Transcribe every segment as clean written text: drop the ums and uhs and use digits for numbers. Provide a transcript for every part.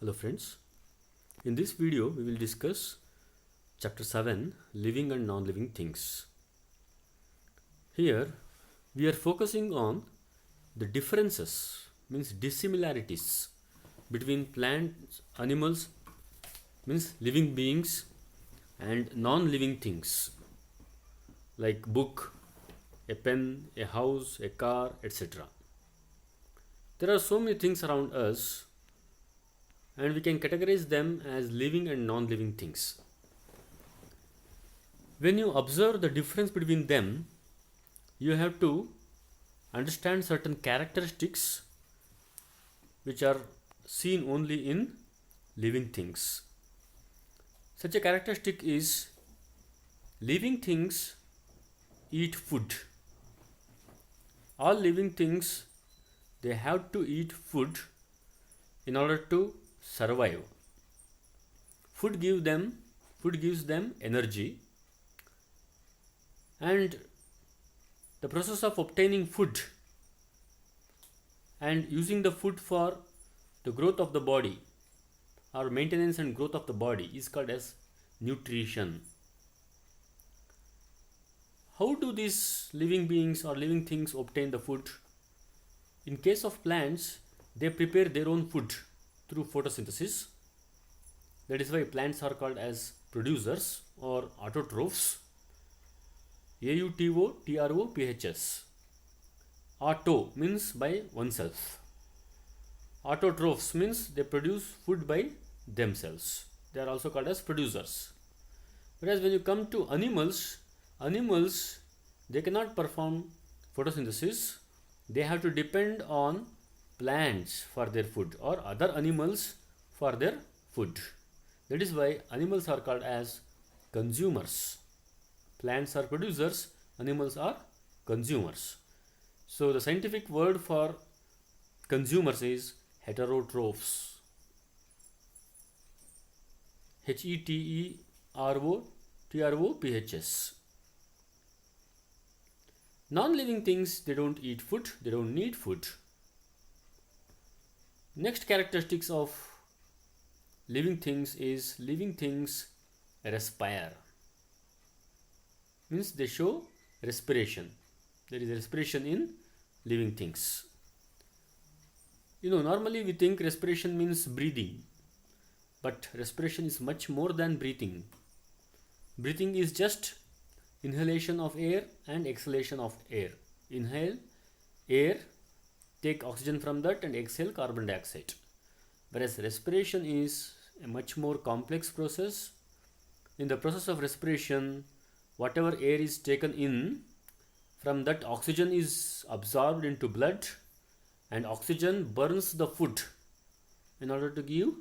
Hello friends, in this video we will discuss chapter 7 living and non-living things. Here we are focusing on the differences, means dissimilarities between plants, animals, means living beings and non-living things like book, a pen, a house, a car, etc. There are so many things around us and we can categorize them as living and non-living things. When you observe the difference between them, you have to understand certain characteristics which are seen only in living things. Such a characteristic is living things eat food. All living things, they have to eat food in order to survive. Food gives them energy, and the process of obtaining food and using the food for the growth of the body or maintenance and growth of the body is called as nutrition. How do these living beings or living things obtain the food? In case of plants, they prepare their own food through photosynthesis. That is why plants are called as producers or autotrophs. AUTOTROPHS. Auto means by oneself. Autotrophs means they produce food by themselves. They are also called as producers. Whereas when you come to animals, they cannot perform photosynthesis. They have to depend on plants for their food or other animals for their food. That is why animals are called as consumers. Plants are producers, animals are consumers. So the scientific word for consumers is heterotrophs. HETEROTROPHS. Non-living things, they don't eat food, they don't need food. Next characteristics of living things is living things respire. Means they show respiration. There is respiration in living things. Normally we think respiration means breathing, but respiration is much more than breathing. Breathing is just inhalation of air and exhalation of air. Inhale air, take oxygen from that, and exhale carbon dioxide. Whereas respiration is a much more complex process. In the process of respiration, whatever air is taken in, from that oxygen is absorbed into blood, and oxygen burns the food in order to give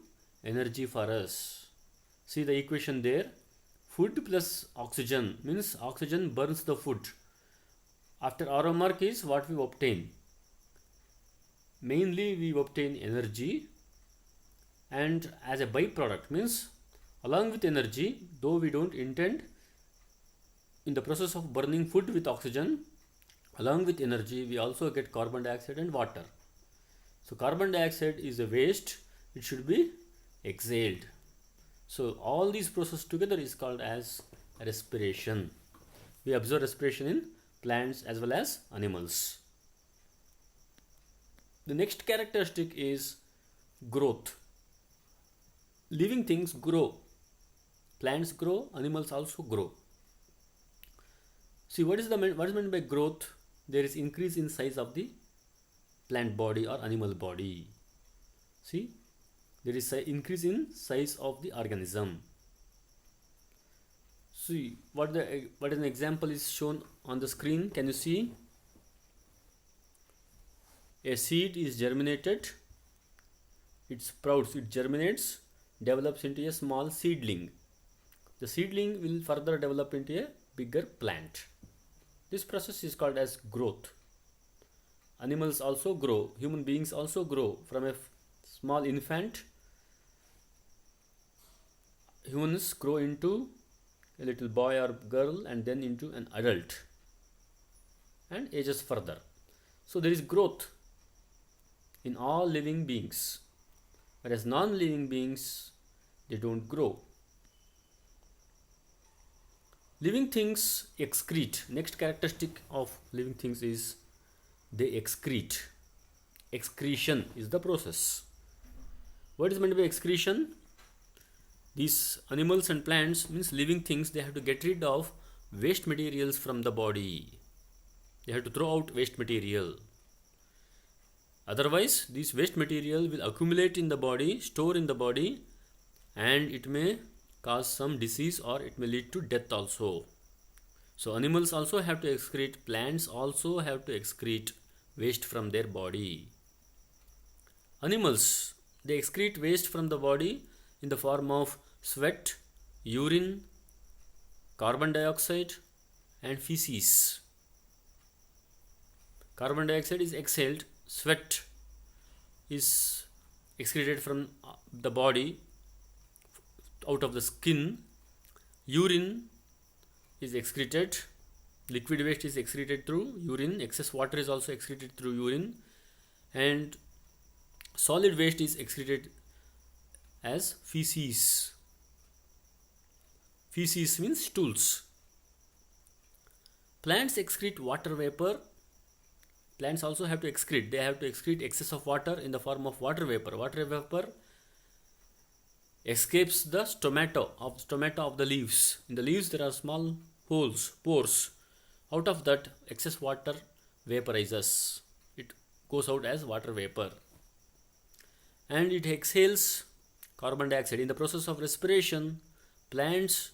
energy for us. See the equation there. Food plus oxygen means oxygen burns the food. After arrow mark is what we obtain. Mainly we obtain energy, and as a byproduct means along with energy, though we don't intend, in the process of burning food with oxygen, along with energy we also get carbon dioxide and water. So carbon dioxide is a waste, it should be exhaled. So all these processes together is called as respiration. We observe respiration in plants as well as animals. The next characteristic is growth. Living things grow. Plants grow, animals also grow. See, what is meant by growth? There is increase in size of the plant body or animal body. See, there is an increase in size of the organism. See, what an example is shown on the screen. Can you see? A seed is germinated, it sprouts, it germinates, develops into a small seedling. The seedling will further develop into a bigger plant. This process is called as growth. Animals also grow, human beings also grow. From a small infant, humans grow into a little boy or girl and then into an adult and ages further. So there is growth in all living beings. whereas non-living beings, they don't grow. Living things excrete. Next characteristic of living things is they excrete. Excretion is the process. What is meant by excretion? These animals and plants, means living things, they have to get rid of waste materials from the body. They have to throw out waste material. Otherwise, this waste material will accumulate in the body, store in the body, and it may cause some disease or it may lead to death also. So animals also have to excrete, plants also have to excrete waste from their body. Animals, they excrete waste from the body in the form of sweat, urine, carbon dioxide and feces. Carbon dioxide is exhaled, sweat is excreted from the body out of the skin, urine is excreted, liquid waste is excreted through urine, excess water is also excreted through urine, and solid waste is excreted as feces. Feces means stools. Plants excrete water vapor. Plants also have to excrete. They have to excrete excess of water in the form of water vapor. Water vapor escapes the stomata of the leaves. In the leaves there are small holes, pores. Out of that excess water vaporizes. It goes out as water vapor. And it exhales carbon dioxide. In the process of respiration, plants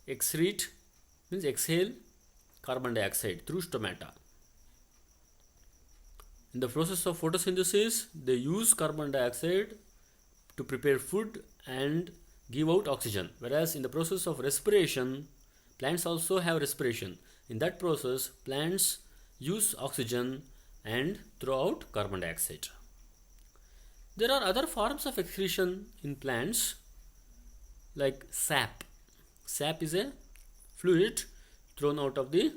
excrete, means exhale carbon dioxide through stomata. In the process of photosynthesis, they use carbon dioxide to prepare food and give out oxygen. Whereas in the process of respiration, plants also have respiration. In that process, plants use oxygen and throw out carbon dioxide. There are other forms of excretion in plants like sap. Sap is a fluid thrown out of the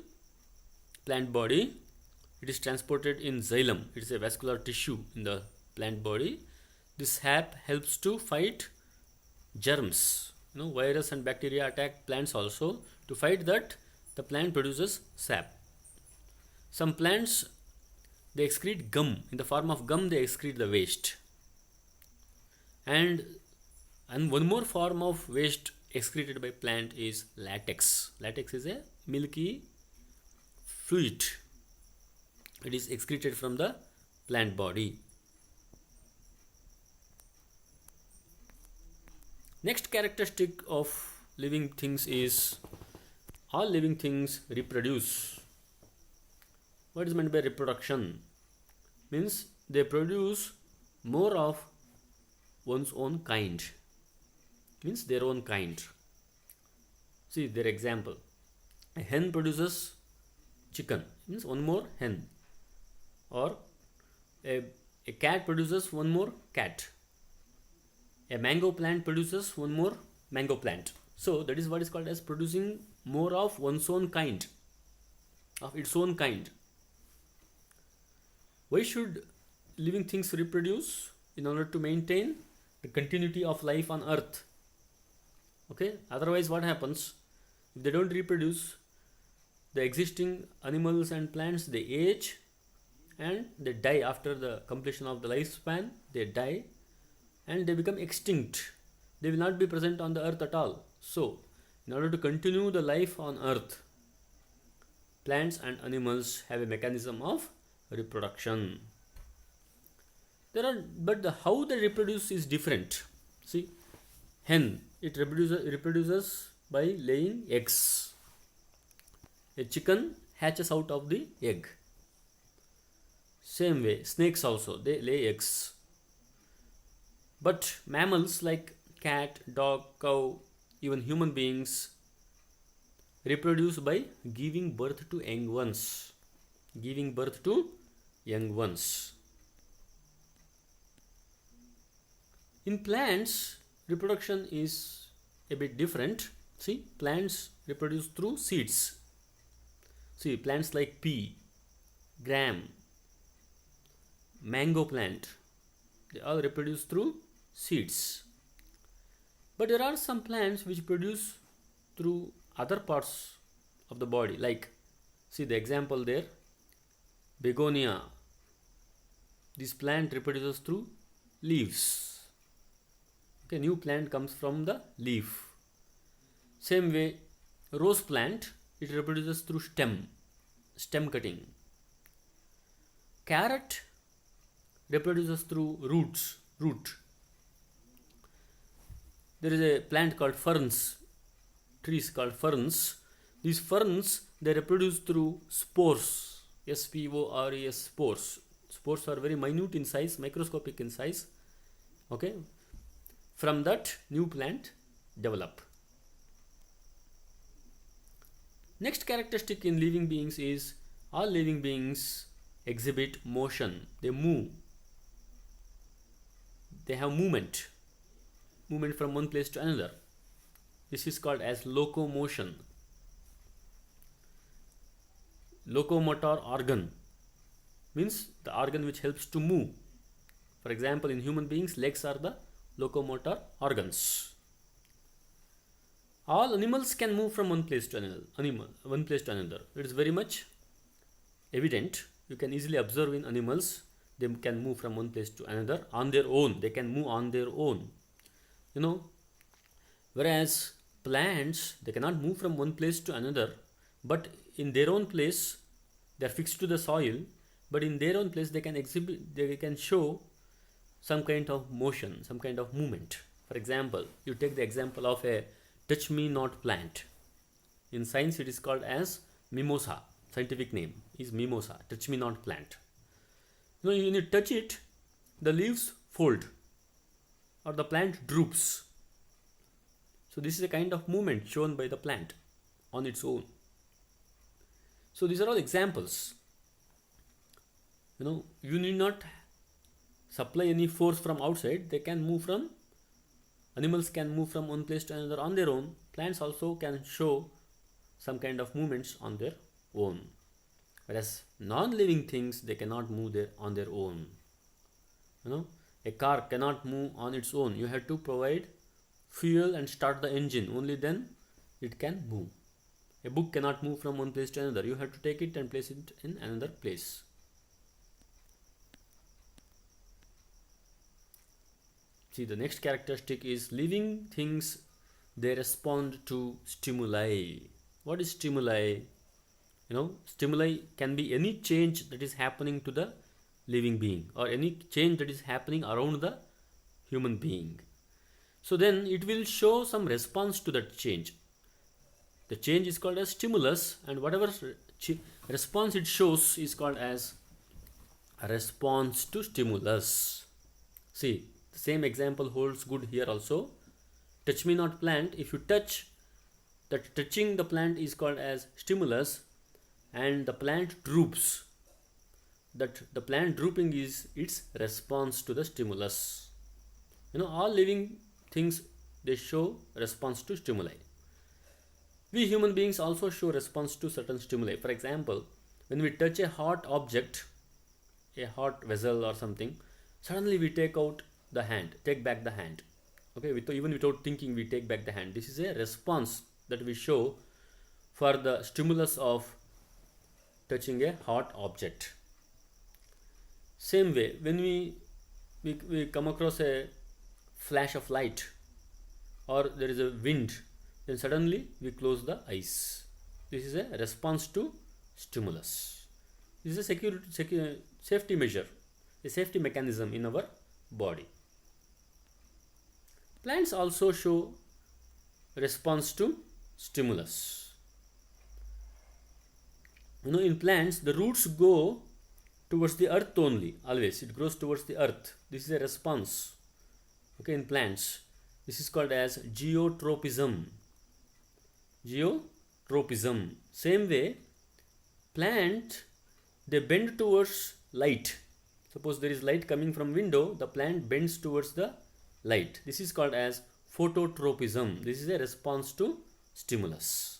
plant body. It is transported in xylem. It is a vascular tissue in the plant body. This sap helps to fight germs. Virus and bacteria attack plants also. To fight that, the plant produces sap. Some plants, they excrete gum. In the form of gum, they excrete the waste. And one more form of waste excreted by plant is latex. Latex is a milky fluid. It is excreted from the plant body. Next characteristic of living things is all living things reproduce. What is meant by reproduction? Means they produce more of one's own kind. Means their own kind. See their example. A hen produces chicken, means one more hen. Or a cat produces one more cat. A mango plant produces one more mango plant. So that is what is called as producing more of one's own kind, of its own kind. Why should living things reproduce? In order to maintain the continuity of life on earth. Okay, otherwise what happens? If they don't reproduce, the existing animals and plants, they age and they die after the completion of the lifespan. They die and they become extinct. They will not be present on the earth at all. So, in order to continue the life on earth, plants and animals have a mechanism of reproduction. But how they reproduce is different. See, hen, it reproduces by laying eggs. A chicken hatches out of the egg. Same way, snakes also, they lay eggs. But mammals like cat, dog, cow, even human beings reproduce by giving birth to young ones. Giving birth to young ones. In plants, reproduction is a bit different. See, plants reproduce through seeds. See, plants like pea, gram, mango plant, they all reproduce through seeds. But there are some plants which produce through other parts of the body, like see the example there, begonia. This plant reproduces through leaves. Okay, new plant comes from the leaf. Same way, rose plant, it reproduces through stem cutting. Carrot reproduces through root. There is a plant called ferns, trees called ferns. These ferns, they reproduce through spores, spores, spores. Spores are very minute in size, microscopic in size. Okay, from that new plant develop. Next characteristic in living beings is all living beings exhibit motion. They move. They have movement from one place to another. This is called as locomotion. Locomotor organ means the organ which helps to move. For example, in human beings, legs are the locomotor organs. All animals can move from one place to another. It is very much evident. You can easily observe in animals, they can move from one place to another on their own. They can move on their own. Whereas plants, they cannot move from one place to another, but in their own place, they are fixed to the soil, but in their own place they can show some kind of motion, some kind of movement. For example, you take the example of a touch me not plant. In science it is called as mimosa. Scientific name is mimosa, touch me not plant. When you touch it, the leaves fold or the plant droops. So this is a kind of movement shown by the plant on its own. So these are all examples. You need not supply any force from outside. They can move from, animals can move from one place to another on their own. Plants also can show some kind of movements on their own. Whereas non-living things, they cannot move on their own. A car cannot move on its own. You have to provide fuel and start the engine. Only then it can move. A book cannot move from one place to another. You have to take it and place it in another place. See, the next characteristic is living things, they respond to stimuli. What is stimuli? Stimuli can be any change that is happening to the living being or any change that is happening around the human being. So then it will show some response to that change. The change is called as stimulus, and whatever response it shows is called as a response to stimulus. See, the same example holds good here also. Touch me not plant, if you touch, that touching the plant is called as stimulus, and the plant droops. That the plant drooping is its response to the stimulus. All living things, they show response to stimuli. We human beings also show response to certain stimuli. For example, when we touch a hot object, a hot vessel or something, suddenly we take back the hand. Okay, even without thinking, we take back the hand. This is a response that we show for the stimulus of touching a hot object. Same way, when we come across a flash of light or there is a wind, then suddenly we close the eyes. This is a response to stimulus. This is a safety measure, a safety mechanism in our body. Plants also show response to stimulus. In plants, the roots go towards the earth only, always. It grows towards the earth. This is a response. Okay, in plants. This is called as geotropism. Geotropism. Same way, plant, they bend towards light. Suppose there is light coming from window, the plant bends towards the light. This is called as phototropism. This is a response to stimulus.